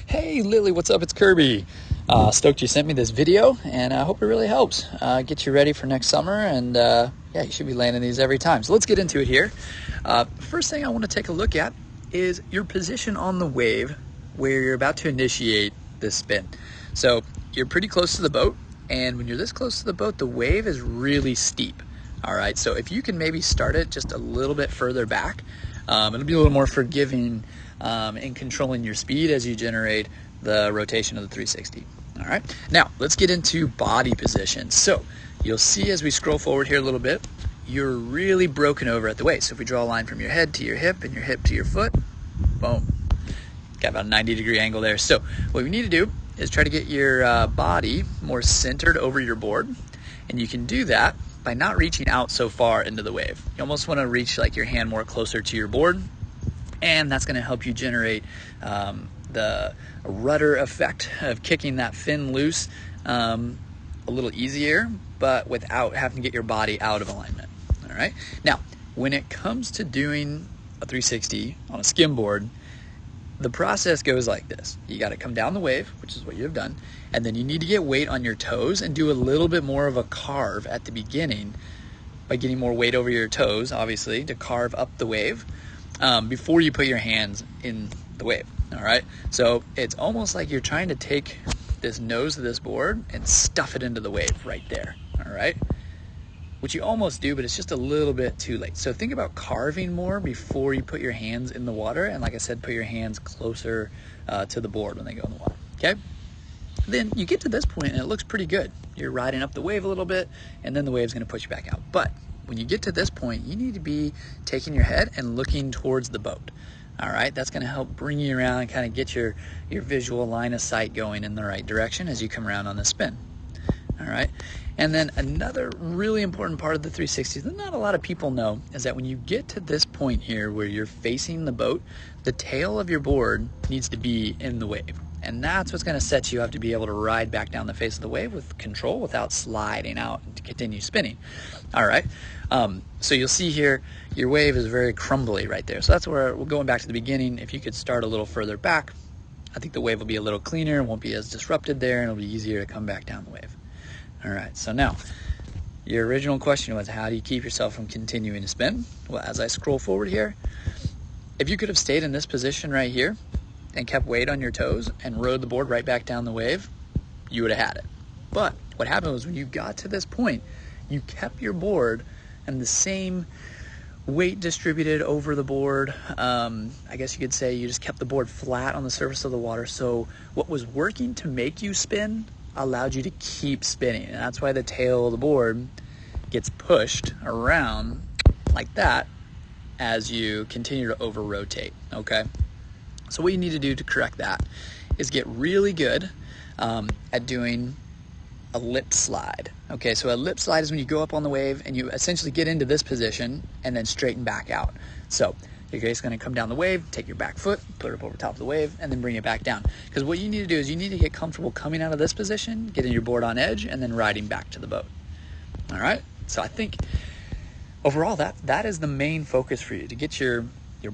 Hey Lily, what's up? It's Kirby. Stoked you sent me this video, and I hope it really helps get you ready for next summer. And yeah, you should be landing these every time. So let's get into it here. First thing I want to take a look at is your position on the wave where you're about to initiate this spin. So you're pretty close to the boat, and when you're this close to the boat, the wave is really steep. All right, so if you can maybe start it just a little bit further back, it'll be a little more forgiving in controlling your speed as you generate the rotation of the 360. All right, now let's get into body position. So you'll see as we scroll forward here a little bit, you're really broken over at the waist. So if we draw a line from your head to your hip and your hip to your foot, boom, got about a 90-degree angle there. So what we need to do is try to get your body more centered over your board, and you can do that by not reaching out so far into the wave. You almost want to reach like your hand more closer to your board, and that's going to help you generate the rudder effect of kicking that fin loose a little easier, but without having to get your body out of alignment. All right. Now, when it comes to doing a 360 on a skimboard, the process goes like this. You got to come down the wave, which is what you have done, and then you need to get weight on your toes and do a little bit more of a carve at the beginning by getting more weight over your toes, obviously, to carve up the wave before you put your hands in the wave. All right, so it's almost like you're trying to take this nose of this board and stuff it into the wave right there. All right, which you almost do, but it's just a little bit too late. So think about carving more before you put your hands in the water, and like I said, put your hands closer to the board when they go in the water. Okay, then you get to this point and it looks pretty good. You're riding up the wave a little bit, and then the wave's going to push you back out. But when you get to this point, you need to be taking your head and looking towards the boat. All right, that's going to help bring you around and kind of get your visual line of sight going in the right direction as you come around on the spin. All right, and then another really important part of the 360 that not a lot of people know is that when you get to this point here where you're facing the boat, the tail of your board needs to be in the wave. And that's what's going to set you up to be able to ride back down the face of the wave with control without sliding out and to continue spinning. All right. So you'll see here, your wave is very crumbly right there. So that's where we're going back to the beginning. If you could start a little further back, I think the wave will be a little cleaner, won't be as disrupted there, and it'll be easier to come back down the wave. All right. So now, your original question was, how do you keep yourself from continuing to spin? Well, as I scroll forward here, if you could have stayed in this position right here and kept weight on your toes and rode the board right back down the wave, you would have had it. But what happened was when you got to this point, you kept your board and the same weight distributed over the board. I guess you could say you just kept the board flat on the surface of the water. So what was working to make you spin allowed you to keep spinning. And that's why the tail of the board gets pushed around like that as you continue to over rotate. Okay. So what you need to do to correct that is get really good at doing a lip slide. Okay, so a lip slide is when you go up on the wave and you essentially get into this position and then straighten back out. So you're just going to come down the wave, take your back foot, put it up over top of the wave, and then bring it back down. Because what you need to do is you need to get comfortable coming out of this position, getting your board on edge, and then riding back to the boat. All right, so I think overall that is the main focus for you, to get your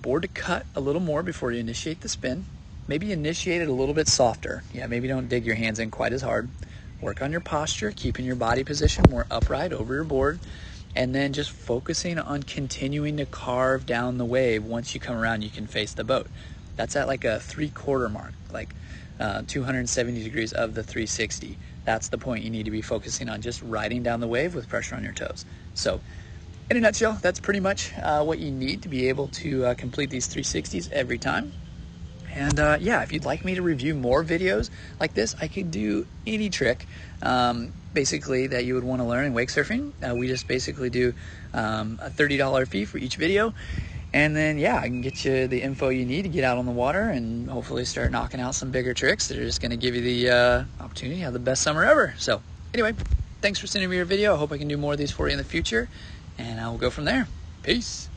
board to cut a little more before you initiate the spin. Maybe initiate it a little bit softer. Yeah, maybe don't dig your hands in quite as hard. Work on your posture, keeping your body position more upright over your board, and then just focusing on continuing to carve down the wave. Once you come around, you can face the boat. That's at like a 3/4 mark, like 270 degrees of the 360. That's the point you need to be focusing on, just riding down the wave with pressure on your toes. So in a nutshell, that's pretty much what you need to be able to complete these 360s every time. And yeah, if you'd like me to review more videos like this, I could do any trick basically that you would want to learn in wake surfing. We just basically do a $30 fee for each video. And then, yeah, I can get you the info you need to get out on the water and hopefully start knocking out some bigger tricks that are just going to give you the opportunity to have the best summer ever. So anyway, thanks for sending me your video. I hope I can do more of these for you in the future, and I will go from there. Peace.